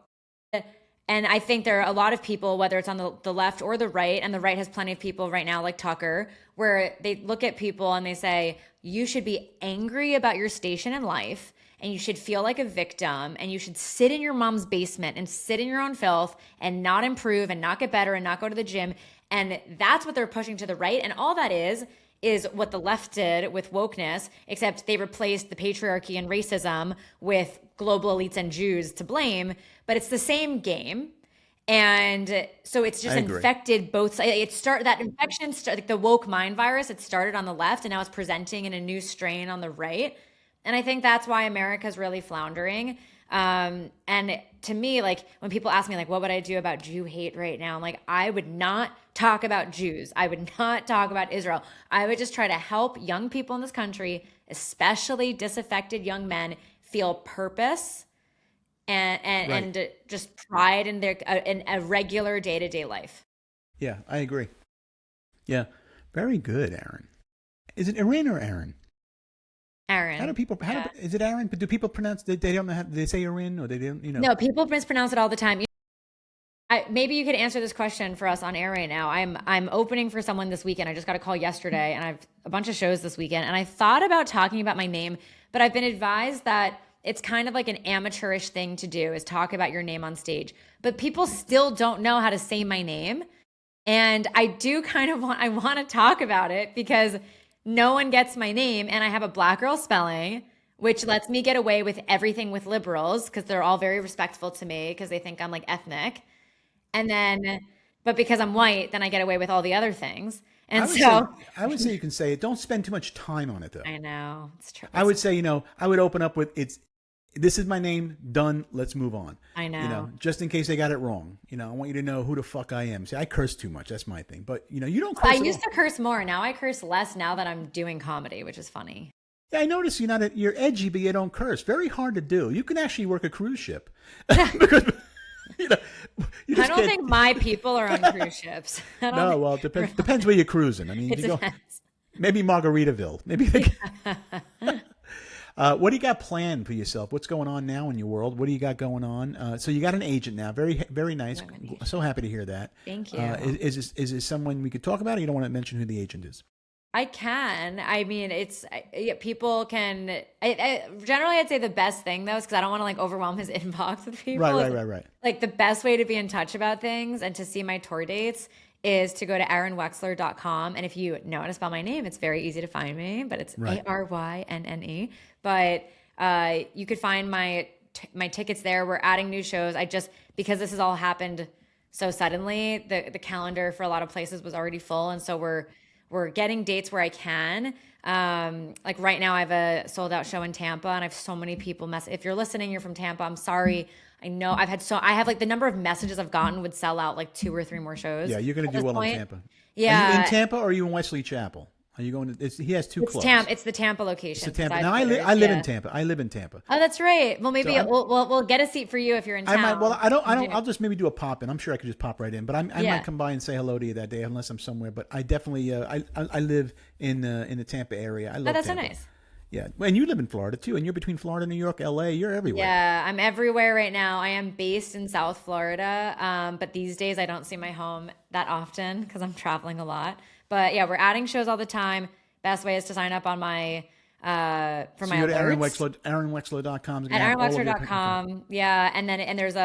And I think there are a lot of people, whether it's on the left or the right, and the right has plenty of people right now like Tucker, where they look at people and they say, you should be angry about your station in life, and you should feel like a victim, and you should sit in your mom's basement and sit in your own filth and not improve and not get better and not go to the gym. And that's what they're pushing to the right. And all that is what the left did with wokeness, except they replaced the patriarchy and racism with global elites and Jews to blame. But it's the same game. And so it's just infected both sides. That infection, like the woke mind virus, it started on the left and now it's presenting in a new strain on the right. And I think that's why America's really floundering. And to me, like when people ask me like, what would I do about Jew hate right now? I'm like, I would not talk about Jews. I would not talk about Israel. I would just try to help young people in this country, especially disaffected young men, feel purpose and just pride in in a regular day-to-day life. Yeah, I agree. Yeah, very good, Arynne. Is it Arynne or Arynne? Arynne. How do people? Is it Arynne? But do people pronounce? They don't know how. They say Arynne or they don't. You know. No, people mispronounce it all the time. Maybe you could answer this question for us on air right now. I'm opening for someone this weekend. I just got a call yesterday, and I've a bunch of shows this weekend. And I thought about talking about my name, but I've been advised that it's kind of like an amateurish thing to do is talk about your name on stage. But people still don't know how to say my name, and I do kind of want to talk about it because no one gets my name, and I have a black girl spelling, which lets me get away with everything with liberals because they're all very respectful to me because they think I'm like ethnic. And then, but because I'm white, then I get away with all the other things. And I would say you can say it. Don't spend too much time on it, though. I know it's true. I would say, I would open up with this is my name, done. Let's move on. I know. Just in case they got it wrong. I want you to know who the fuck I am. See, I curse too much. That's my thing. But you don't curse. I used to curse more. Now I curse less. Now that I'm doing comedy, which is funny. Yeah, I notice you're edgy, but you don't curse. Very hard to do. You can actually work a cruise ship because. I don't think my people are on cruise ships. No, well, it depends where you're cruising. I mean, maybe Margaritaville. Maybe. What do you got planned for yourself? What's going on now in your world? What do you got going on? So you got an agent now. Very, very nice. So happy to hear that. Thank you. Is this someone we could talk about, or you don't want to mention who the agent is? I can. I mean, people can. Generally, I'd say the best thing though is because I don't want to like overwhelm his inbox with people. Right. Like the best way to be in touch about things and to see my tour dates is to go to ArynneWexler.com. And if you know how to spell my name, it's very easy to find me, but it's Arynne. But you could find my tickets there. We're adding new shows. Because this has all happened so suddenly, the calendar for a lot of places was already full. And so we're getting dates where I can. Like right now I have a sold out show in Tampa and I have so many people if you're listening, you're from Tampa, I'm sorry. I know I have like the number of messages I've gotten would sell out like 2 or 3 more shows. Yeah, you're going to do well in Tampa. Yeah. Are you in Tampa or are you in Wesley Chapel? Are you going to, he has 2 clubs. It's the Tampa location. It's the Tampa. Now I live in Tampa. I live in Tampa. Oh, that's right. Well, maybe we'll get a seat for you if you're in town. I'll just maybe do a pop in. I'm sure I could just pop right in, but I might come by and say hello to you that day unless I'm somewhere. But I definitely, I live in the Tampa area. I love that's Tampa. So nice. Yeah. And you live in Florida too. And you're between Florida, New York, LA. You're everywhere. Yeah. I'm everywhere right now. I am based in South Florida. But these days I don't see my home that often because I'm traveling a lot. But yeah, we're adding shows all the time. Best way is to sign up on my for my go to alerts. ArynneWexler.com. At ArynneWexler.com. Yeah. And there's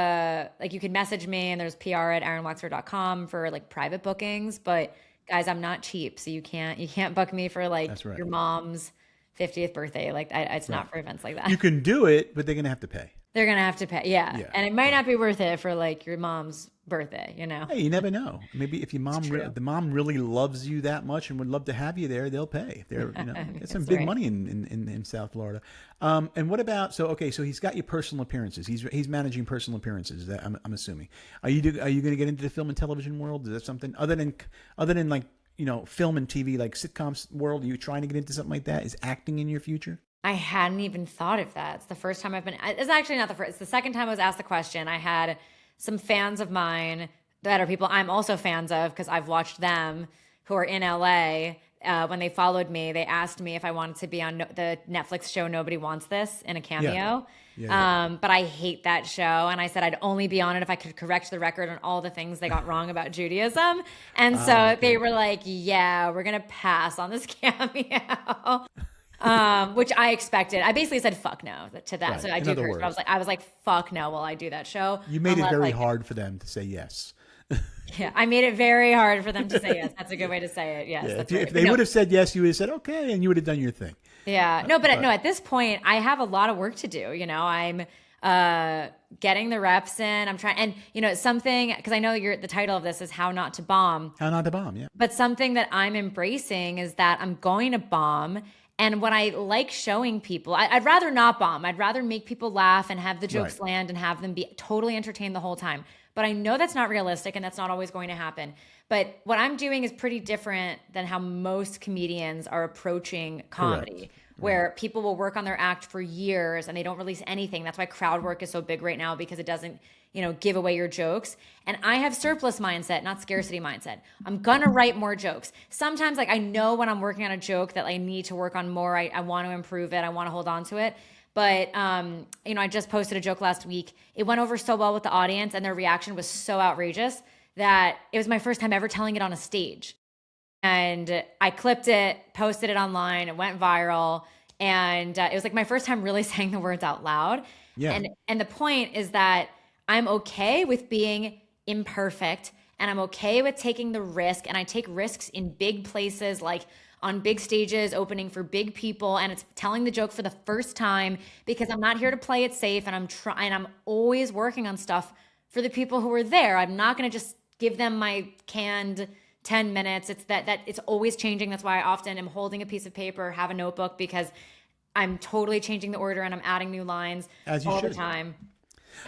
you can message me and there's PR@ArynneWexler.com for like private bookings. But guys, I'm not cheap. So you can't book me for like your mom's 50th birthday. Like it's not for events like that. You can do it, but they're going to have to pay. They're going to have to pay. Yeah. And it might not be worth it for like your mom's birthday, you know? Hey, you never know. Maybe if your It's true. the mom really loves you that much and would love to have you there, they'll pay. They're, get some That's big right. money in South Florida. And what about, so okay, so he's got your personal appearances. He's managing personal appearances. That I'm assuming. Are you going to get into the film and television world? Is that something other than like, film and TV, like sitcoms world? Are you trying to get into something like that? Is acting in your future? I hadn't even thought of that. It's the first time it's actually not the first, it's the second time I was asked the question. I had some fans of mine that are people I'm also fans of because I've watched them who are in LA. When they followed me, they asked me if I wanted to be on the Netflix show Nobody Wants This in a Yeah. cameo. Yeah. But I hate that show. And I said I'd only be on it if I could correct the record on all the things they got wrong about Judaism. And so they Okay. were like, yeah, we're going to pass on this cameo. Which I expected. I basically said fuck no to that. So Right. I In do other curse, but words, I was like, fuck no while I do that show. you made it Unless very like, hard for them to say yes. yeah, I made it very hard for them to say yes. That's a good way to say it. Yes, Yeah, that's if right. But they no, would have said yes, you would have said okay, and you would have done your thing. yeah, no, but no, But at this point, I have a lot of work to do. I'm getting the reps in. I'm trying, and it's something because I know the title of this is How Not to Bomb. how not to bomb? Yeah, But something that I'm embracing is that I'm going to bomb. And what I like showing people, I'd rather not bomb. I'd rather make people laugh and have the right. jokes land and have them be totally entertained the whole time. But I know that's not realistic and that's not always going to happen. But what I'm doing is pretty different than how most comedians are approaching Correct. comedy, Right. where people will work on their act for years and they don't release anything. That's why crowd work is so big right now because it doesn't, give away your jokes. And I have surplus mindset, not scarcity mindset. I'm gonna write more jokes. Sometimes like I know when I'm working on a joke that I need to work on more. I want to improve it. I want to hold on to it. But I just posted a joke last week. It went over so well with the audience and their reaction was so outrageous that it was my first time ever telling it on a stage. And I clipped it, posted it online, it went viral, and it was like my first time really saying the words out loud. Yeah. And the point is that I'm okay with being imperfect, and I'm okay with taking the risk, and I take risks in big places like on big stages, opening for big people, and it's telling the joke for the first time because I'm not here to play it safe, and I'm always working on stuff for the people who are there. I'm not going to just give them my canned 10 minutes. It's that it's always changing. That's why I often am holding a piece of paper, have a notebook because I'm totally changing the order and I'm adding new lines As you all the should. time.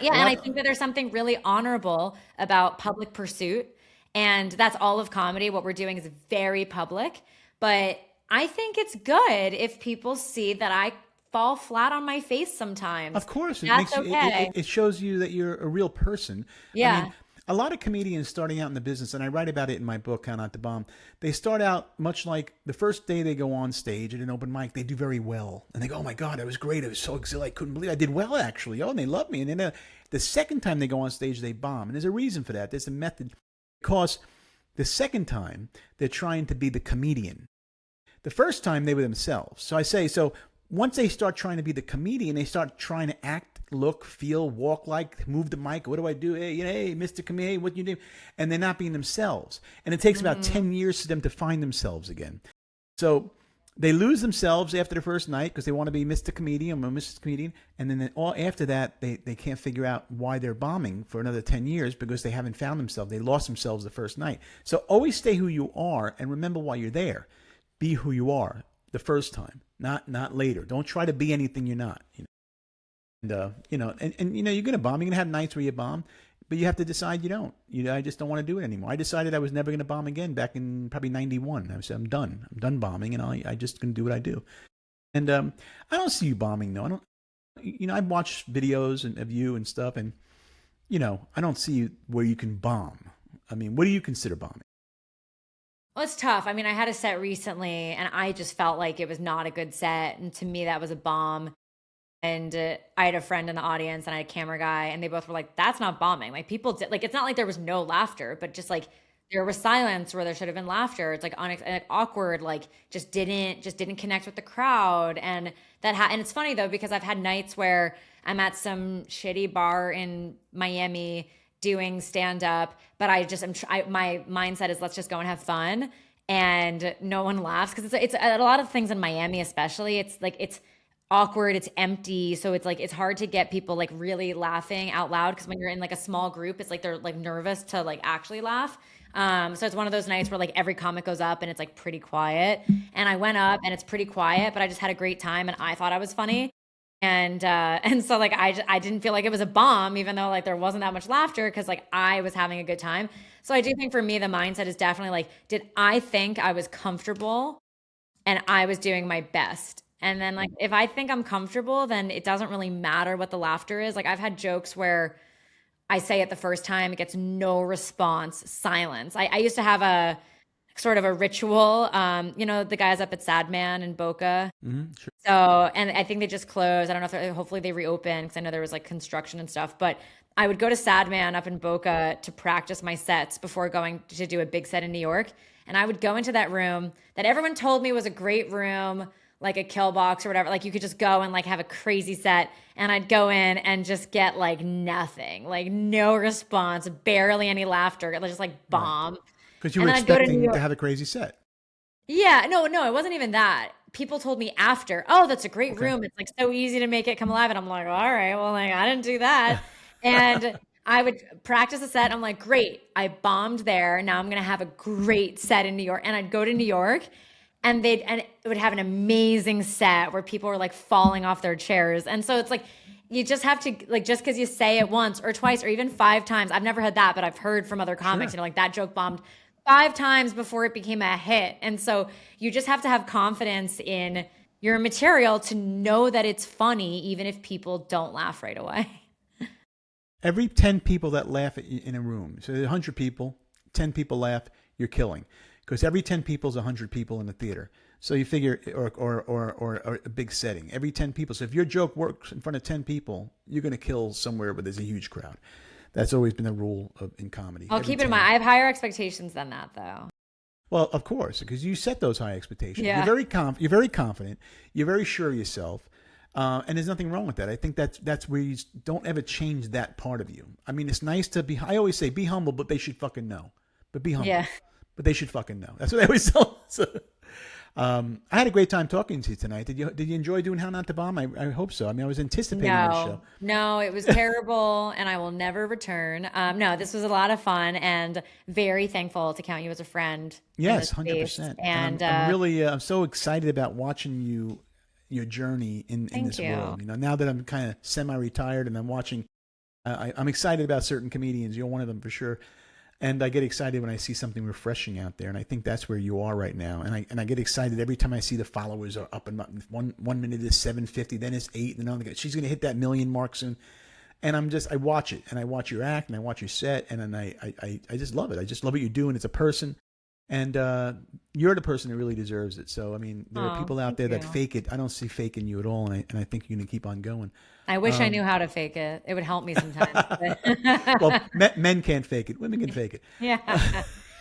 Yeah, Well, and I think that there's something really honorable about public pursuit. And that's all of comedy. What we're doing is very public. But I think it's good if people see that I fall flat on my face sometimes. of course, it That's makes you. okay. It shows you that you're a real person. I Yeah. mean, a lot of comedians starting out in the business, and I write about it in my book, How Not to Bomb. They start out much like the first day they go on stage at an open mic, they do very well, and they go, "Oh my God, it was great! I was so excited! I couldn't believe I did well, actually. Oh, and they love me." And then the second time they go on stage, they bomb, and there's a reason for that. There's a method, because the second time they're trying to be the comedian. The first time they were themselves. So I say, so once they start trying to be the comedian, they start trying to act, look, feel, walk like, move the mic. What do I do? Hey, hey, Mr. Comedian, what you do? And they're not being themselves. And it takes about 10 years for them to find themselves again. So they lose themselves after the first night because they want to be Mr. Comedian or Mrs. Comedian. And then all after that, they can't figure out why they're bombing for another 10 years because they haven't found themselves. They lost themselves the first night. So always stay who you are and remember why you're there. Be who you are the first time, not later. Don't try to be anything you're not. And you're gonna bomb. You're gonna have nights where you bomb, but you have to decide you don't. I just don't want to do it anymore. I decided I was never gonna bomb again back in probably '91. I said I'm done. I'm done bombing, and I just gonna do what I do. And I don't see you bombing though. I don't. I've watched videos of you and stuff, and I don't see you where you can bomb. I mean, what do you consider bombing? Well, it's tough. I mean, I had a set recently and I just felt like it was not a good set. And to me, that was a bomb. And I had a friend in the audience and I had a camera guy and they both were like, that's not bombing. Like people did, like, it's not like there was no laughter, but just like there was silence where there should have been laughter. It's like, like awkward, like just didn't connect with the crowd. And and it's funny though, because I've had nights where I'm at some shitty bar in Miami doing stand up, but my mindset is let's just go and have fun, and no one laughs because it's a lot of things in Miami, especially. It's like it's awkward, it's empty, so it's like it's hard to get people like really laughing out loud because when you're in like a small group, it's like they're like nervous to like actually laugh. So it's one of those nights where like every comic goes up and it's like pretty quiet. And I went up and it's pretty quiet, but I just had a great time and I thought I was funny. And so like I didn't feel like it was a bomb, even though like there wasn't that much laughter because like I was having a good time. So I do think for me the mindset is definitely like, did I think I was comfortable and I was doing my best? And then like if I think I'm comfortable, then it doesn't really matter what the laughter is. Like I've had jokes where I say it the first time, it gets no response, silence. I used to have a sort of a ritual. The guys up at Sad Man in Boca. Sure. So, and I think they just closed. I don't know if hopefully they reopen because I know there was like construction and stuff. But I would go to Sad Man up in Boca to practice my sets before going to do a big set in New York. And I would go into that room that everyone told me was a great room, like a kill box or whatever. Like you could just go and like have a crazy set. And I'd go in and just get like nothing, like no response, barely any laughter, just like bomb. Because you And were then I'd go to New expecting York. to have a crazy set. Yeah, no, it wasn't even that. People told me after, oh, that's a great Okay. room. It's like so easy to make it come alive. And I'm like, all right, well, like I didn't do that. And I would practice a set. I'm like, great, I bombed there. Now I'm gonna have a great set in New York. And I'd go to New York and it would have an amazing set where people were like falling off their chairs. And so it's like you just have to like just because you say it once or twice or even 5 times. I've never heard that, but I've heard from other comics, Sure. like that joke bombed 5 times before it became a hit. And so you just have to have confidence in your material to know that it's funny, even if people don't laugh right away. Every 10 people that laugh at you in a room, so 100 people, 10 people laugh, you're killing. Because every 10 people is 100 people in the theater. So you figure, or a big setting, every 10 people. So if your joke works in front of 10 people, you're going to kill somewhere where there's a huge crowd. That's always been the rule in comedy. I'll keep it in mind. I have higher expectations than that, though. Well, of course, because you set those high expectations. Yeah. You're very confident. You're very sure of yourself. And there's nothing wrong with that. I think that's where you don't ever change that part of you. I mean, it's nice to be, I always say, be humble, but they should fucking know. But be humble. Yeah. But they should fucking know. That's what I always tell them. I had a great time talking to you tonight. Did you enjoy doing How Not to Bomb? I hope so. I mean, I was anticipating this show. No, it was terrible, and I will never return. No, this was a lot of fun, and very thankful to count you as a friend. Yes, in this space. 100%. And I'm really, I'm so excited about watching your journey in this you. world. You know, now that I'm kind of semi-retired and I'm watching, I'm excited about certain comedians. You're one of them for sure. And I get excited when I see something refreshing out there, and I think that's where you are right now. And I get excited every time I see the followers are up and up. One minute is 750, then it's 8, and then she's going to hit that million mark soon. And I watch it, and I watch your act, and I watch your set, and then I just love it. I just love what you're doing as a person, and you're the person who really deserves it. So I mean, there are people out there that fake it. I don't see fake in you at all, and I think you're going to keep on going. I wish I knew how to fake it. It would help me sometimes. Well, men can't fake it. Women can fake it. Yeah.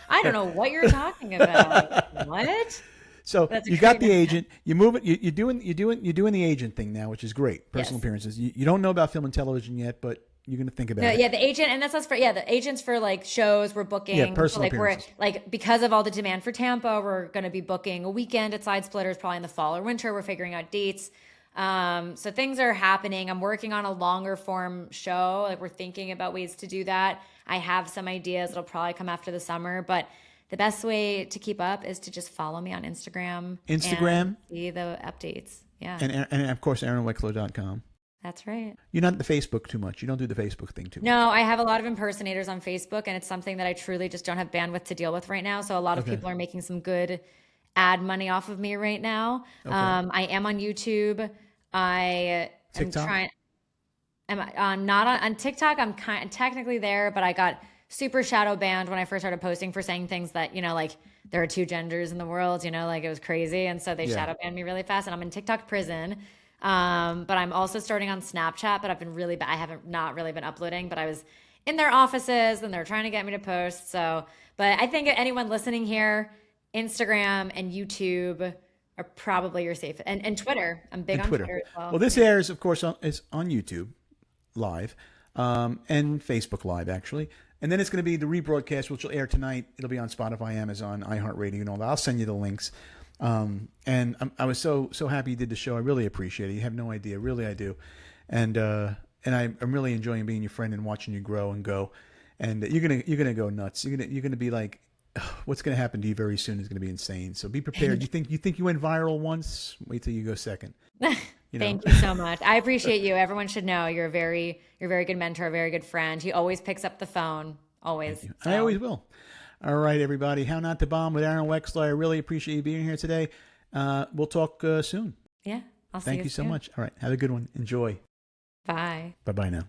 I don't know what you're talking about. What? So you got the agent. You move it. You're doing the agent thing now, which is great. Personal appearances. You don't know about film and television yet, but you're going to think about it. Yeah, the agent, and that's us for the agents for like shows we're booking. Yeah, personal so, appearances. We're like because of all the demand for Tampa, we're going to be booking a weekend at Side Splitters probably in the fall or winter. We're figuring out dates. So things are happening. I'm working on a longer form show. Like we're thinking about ways to do that. I have some ideas. It'll probably come after the summer, but the best way to keep up is to just follow me on Instagram. And see the updates. Yeah. And of course, ArynneWexler.com. That's right. You're not the Facebook too much. You don't do the Facebook thing too much. No, I have a lot of impersonators on Facebook, and it's something that I truly just don't have bandwidth to deal with right now. So a lot of people are making some good ad money off of me right now. Okay. I am on YouTube. I am TikTok? trying. I'm not on TikTok. I'm technically there, but I got super shadow banned when I first started posting for saying things that, like there are two genders in the world, like it was crazy. And so they shadow banned me really fast, and I'm in TikTok prison. But I'm also starting on Snapchat, but I've been really bad. I haven't not really been uploading, but I was in their offices and they're trying to get me to post. So, but I think anyone listening here, Instagram and YouTube are probably your safe, and Twitter. I'm big on Twitter as well. Well, this airs, of course, is on YouTube Live and Facebook Live, actually. And then it's going to be the rebroadcast, which will air tonight. It'll be on Spotify, Amazon, iHeartRadio, and all that. I'll send you the links. And I was so happy you did the show. I really appreciate it. You have no idea, really, I do. And I'm really enjoying being your friend and watching you grow and go. And you're gonna go nuts. You're gonna be like, what's gonna happen to you very soon is gonna be insane. So be prepared. You think you went viral once? Wait till you go second. Thank you so much. I appreciate you. Everyone should know you're a very good mentor, a very good friend. He always picks up the phone. Always. So. I always will. All right, everybody. How Not to Bomb with Arynne Wexler. I really appreciate you being here today. We'll talk soon. Yeah. I'll see Thank you you so soon. much. All right. Have a good one. Enjoy. Bye. Bye-bye now.